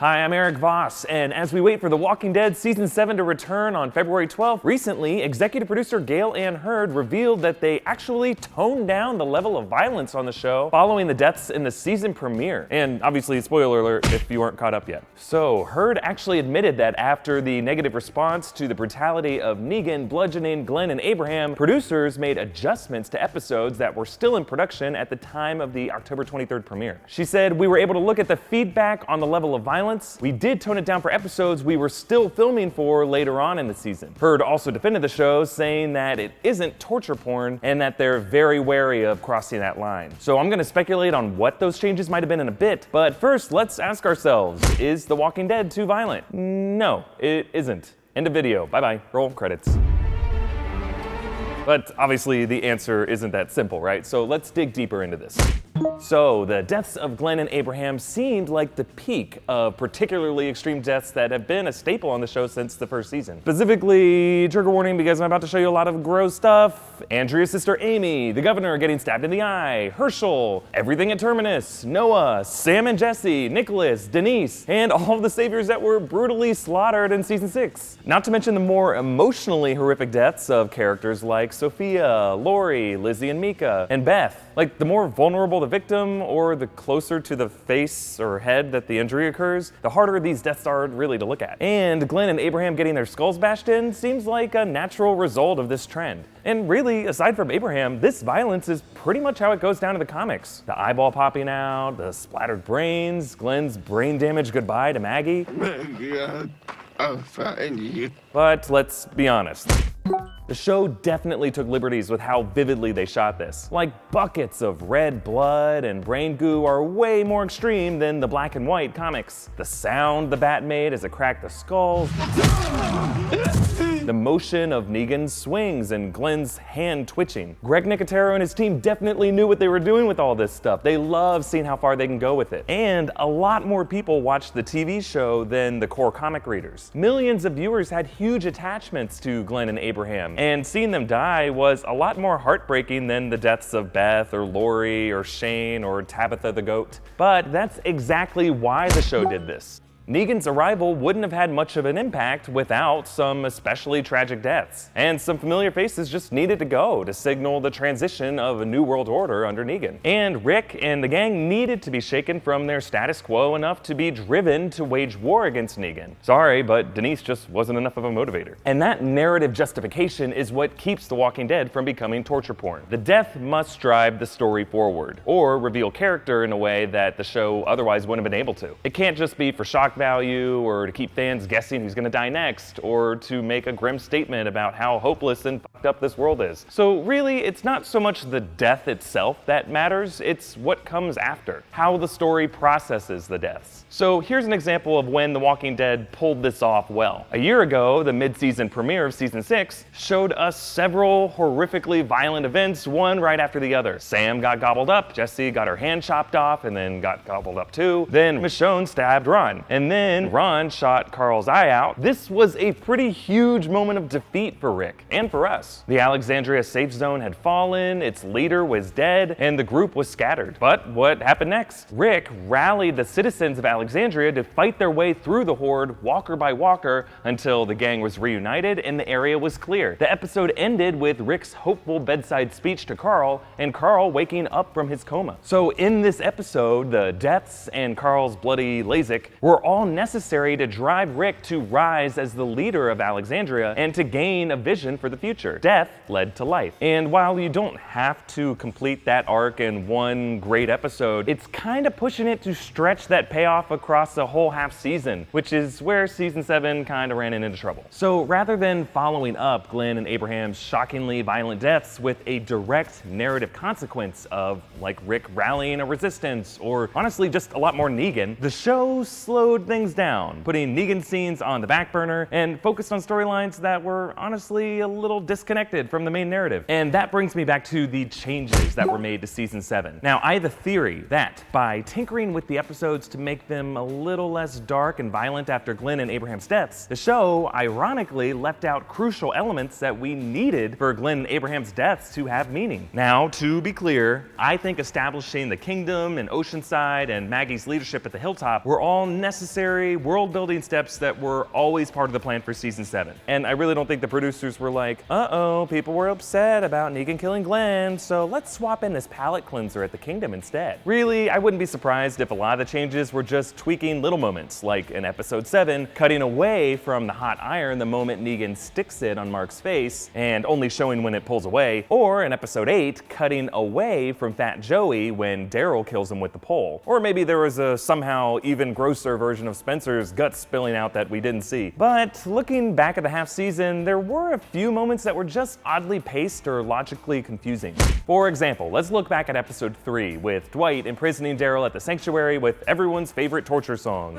Hi, I'm Erik Voss, and as we wait for The Walking Dead Season 7 to return on February 12th, recently, executive producer Gail Ann Hurd revealed that they actually toned down the level of violence on the show following the deaths in the season premiere. And obviously, spoiler alert if you weren't caught up yet. So, Hurd actually admitted that after the negative response to the brutality of Negan bludgeoning Glenn and Abraham, producers made adjustments to episodes that were still in production at the time of the October 23rd premiere. She said, "We were able to look at the feedback on the level of violence. We did tone it down for episodes we were still filming for later on in the season." Hurd also defended the show, saying that it isn't torture porn and that they're very wary of crossing that line. So I'm going to speculate on what those changes might have been in a bit, but first let's ask ourselves, is The Walking Dead too violent? No, it isn't. End of video. Bye-bye. Roll credits. But obviously the answer isn't that simple, right? So let's dig deeper into this. So, the deaths of Glenn and Abraham seemed like the peak of particularly extreme deaths that have been a staple on the show since the first season. Specifically, trigger warning because I'm about to show you a lot of gross stuff. Andrea's sister Amy, the governor getting stabbed in the eye, Herschel, everything at Terminus, Noah, Sam and Jesse, Nicholas, Denise, and all of the saviors that were brutally slaughtered in season 6. Not to mention the more emotionally horrific deaths of characters like Sophia, Lori, Lizzie and Mika, and Beth. Like, the more vulnerable the victim, or the closer to the face or head that the injury occurs, the harder these deaths are really to look at. And Glenn and Abraham getting their skulls bashed in seems like a natural result of this trend. And really, aside from Abraham, this violence is pretty much how it goes down in the comics. The eyeball popping out, the splattered brains, Glenn's brain damage goodbye to Maggie. God, I'll find you. But let's be honest. The show definitely took liberties with how vividly they shot this. Like, buckets of red blood and brain goo are way more extreme than the black and white comics. The sound the bat made as it cracked the skulls. The motion of Negan's swings and Glenn's hand twitching. Greg Nicotero and his team definitely knew what they were doing with all this stuff. They love seeing how far they can go with it. And a lot more people watched the TV show than the core comic readers. Millions of viewers had huge attachments to Glenn and Abraham, and seeing them die was a lot more heartbreaking than the deaths of Beth or Lori or Shane or Tabitha the goat. But that's exactly why the show did this. Negan's arrival wouldn't have had much of an impact without some especially tragic deaths. And some familiar faces just needed to go to signal the transition of a new world order under Negan. And Rick and the gang needed to be shaken from their status quo enough to be driven to wage war against Negan. Sorry, but Denise just wasn't enough of a motivator. And that narrative justification is what keeps The Walking Dead from becoming torture porn. The death must drive the story forward, or reveal character in a way that the show otherwise wouldn't have been able to. It can't just be for shock value, or to keep fans guessing who's gonna die next, or to make a grim statement about how hopeless and fucked up this world is. So really, it's not so much the death itself that matters, it's what comes after, how the story processes the deaths. So here's an example of when The Walking Dead pulled this off well. A year ago, the mid-season premiere of season 6 showed us several horrifically violent events, one right after the other. Sam got gobbled up, Jesse got her hand chopped off and then got gobbled up too. Then Michonne stabbed Ron, and then Ron shot Carl's eye out. This was a pretty huge moment of defeat for Rick, and for us. The Alexandria safe zone had fallen, its leader was dead, and the group was scattered. But what happened next? Rick rallied the citizens of Alexandria to fight their way through the horde, walker by walker, until the gang was reunited and the area was clear. The episode ended with Rick's hopeful bedside speech to Carl, and Carl waking up from his coma. So in this episode, the deaths and Carl's bloody LASIK were all necessary to drive Rick to rise as the leader of Alexandria and to gain a vision for the future. Death led to life. And while you don't have to complete that arc in one great episode, it's kind of pushing it to stretch that payoff across a whole half season, which is where season 7 kind of ran into trouble. So rather than following up Glenn and Abraham's shockingly violent deaths with a direct narrative consequence of, like, Rick rallying a resistance, or honestly just a lot more Negan, the show slowed things down, putting Negan scenes on the back burner and focused on storylines that were honestly a little disconnected disconnected from the main narrative. And that brings me back to the changes that were made to season 7. Now, I have a theory that by tinkering with the episodes to make them a little less dark and violent after Glenn and Abraham's deaths, the show ironically left out crucial elements that we needed for Glenn and Abraham's deaths to have meaning. Now, to be clear, I think establishing the kingdom and Oceanside and Maggie's leadership at the hilltop were all necessary world-building steps that were always part of the plan for season 7. And I really don't think the producers were like, uh-oh, people were upset about Negan killing Glenn, so let's swap in this palate cleanser at the kingdom instead. Really, I wouldn't be surprised if a lot of the changes were just tweaking little moments, like in episode 7, cutting away from the hot iron the moment Negan sticks it on Mark's face and only showing when it pulls away, or in episode 8, cutting away from Fat Joey when Daryl kills him with the pole. Or maybe there was a somehow even grosser version of Spencer's guts spilling out that we didn't see. But looking back at the half season, there were a few moments that were just oddly paced or logically confusing. For example, let's look back at episode 3 with Dwight imprisoning Daryl at the sanctuary with everyone's favorite torture song.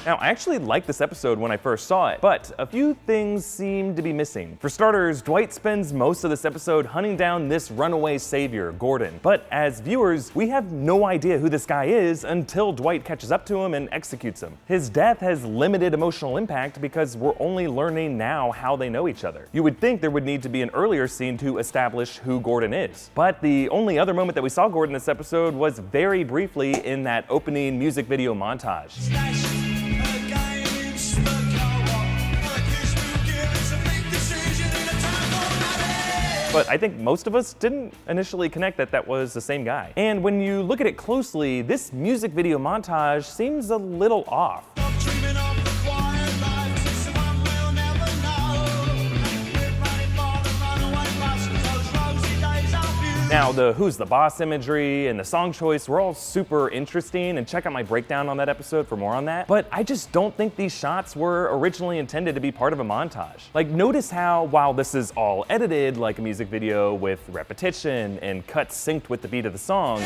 Now, I actually liked this episode when I first saw it, but a few things seem to be missing. For starters, Dwight spends most of this episode hunting down this runaway savior, Gordon. But as viewers, we have no idea who this guy is until Dwight catches up to him and executes him. His death has limited emotional impact because we're only learning now how they know each other. You would think there would need to be an earlier scene to establish who Gordon is. But the only other moment that we saw Gordon this episode was very briefly in that opening music video montage. But I think most of us didn't initially connect that that was the same guy. And when you look at it closely, this music video montage seems a little off. Now, the Who's the Boss imagery and the song choice were all super interesting, and check out my breakdown on that episode for more on that. But I just don't think these shots were originally intended to be part of a montage. Like, notice how, while this is all edited like a music video with repetition and cuts synced with the beat of the song,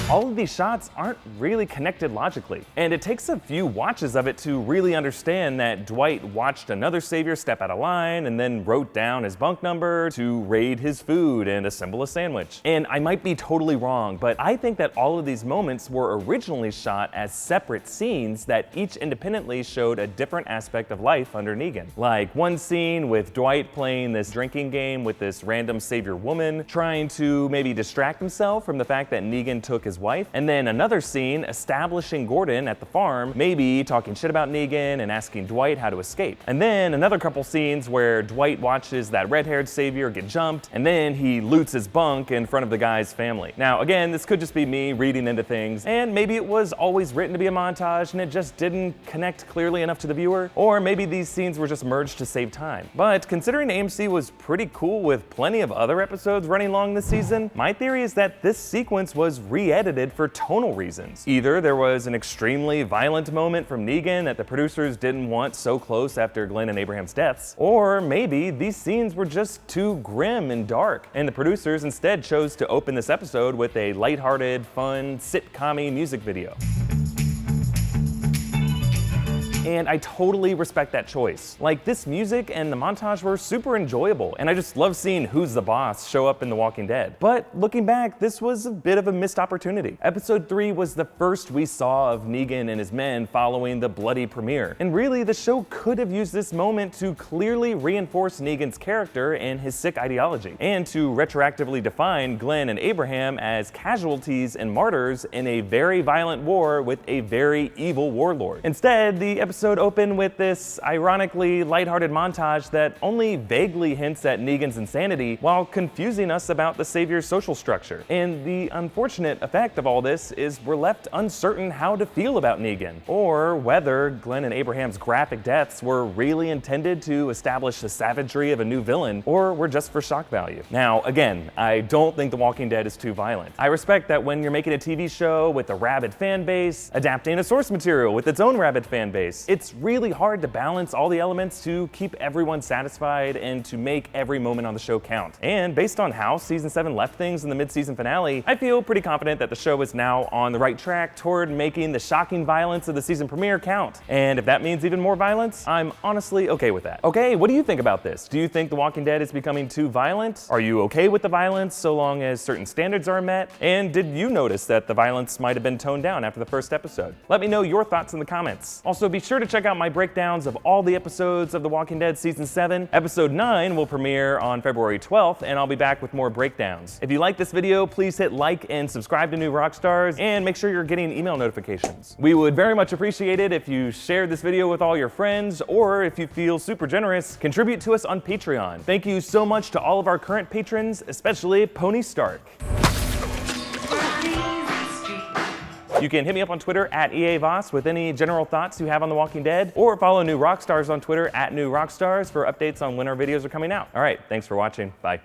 all of these shots aren't really connected logically. And it takes a few watches of it to really understand that Dwight watched another savior step out of line and then wrote down his bunk number to raid his food and assemble a sandwich. And I might be totally wrong, but I think that all of these moments were originally shot as separate scenes that each independently showed a different aspect of life under Negan. Like one scene with Dwight playing this drinking game with this random savior woman, trying to maybe distract himself from the fact that Negan took his wife, and then another scene establishing Gordon at the farm, maybe talking shit about Negan and asking Dwight how to escape. And then another couple scenes where Dwight watches that red-haired savior get jumped, and then he loots his bunk in front of the guy's family. Now, again, this could just be me reading into things, and maybe it was always written to be a montage and it just didn't connect clearly enough to the viewer, or maybe these scenes were just merged to save time. But considering AMC was pretty cool with plenty of other episodes running long this season, my theory is that this sequence was re-edited for tonal reasons. Either there was an extremely violent moment from Negan that the producers didn't want so close after Glenn and Abraham's deaths, or maybe these scenes were just too grim and dark, and the producers instead chose to open this episode with a lighthearted, fun, sitcom-y music video. And I totally respect that choice. Like, this music and the montage were super enjoyable, and I just love seeing Who's the Boss show up in The Walking Dead. But looking back, this was a bit of a missed opportunity. Episode 3 was the first we saw of Negan and his men following the bloody premiere. And really, the show could have used this moment to clearly reinforce Negan's character and his sick ideology, and to retroactively define Glenn and Abraham as casualties and martyrs in a very violent war with a very evil warlord. Instead, the episode opened with this ironically lighthearted montage that only vaguely hints at Negan's insanity while confusing us about the Savior's social structure. And the unfortunate effect of all this is we're left uncertain how to feel about Negan, or whether Glenn and Abraham's graphic deaths were really intended to establish the savagery of a new villain, or were just for shock value. Now, again, I don't think The Walking Dead is too violent. I respect that when you're making a TV show with a rabid fan base, adapting a source material with its own rabid fan base, It's really hard to balance all the elements to keep everyone satisfied and to make every moment on the show count. And based on how season 7 left things in the mid-season finale, I feel pretty confident that the show is now on the right track toward making the shocking violence of the season premiere count. And if that means even more violence, I'm honestly okay with that. Okay, what do you think about this? Do you think The Walking Dead is becoming too violent? Are you okay with the violence so long as certain standards are met? And did you notice that the violence might have been toned down after the first episode? Let me know your thoughts in the comments. Also, be sure to check out my breakdowns of all the episodes of The Walking Dead season 7. Episode 9 will premiere on February 12th, and I'll be back with more breakdowns. If you like this video, please hit like and subscribe to New Rockstars, and make sure you're getting email notifications. We would very much appreciate it if you shared this video with all your friends, or if you feel super generous, contribute to us on Patreon. Thank you so much to all of our current patrons, especially Pony Stark. You can hit me up on Twitter at EA Voss with any general thoughts you have on The Walking Dead, or follow New Rockstars on Twitter at New Rockstars for updates on when our videos are coming out. All right, thanks for watching. Bye.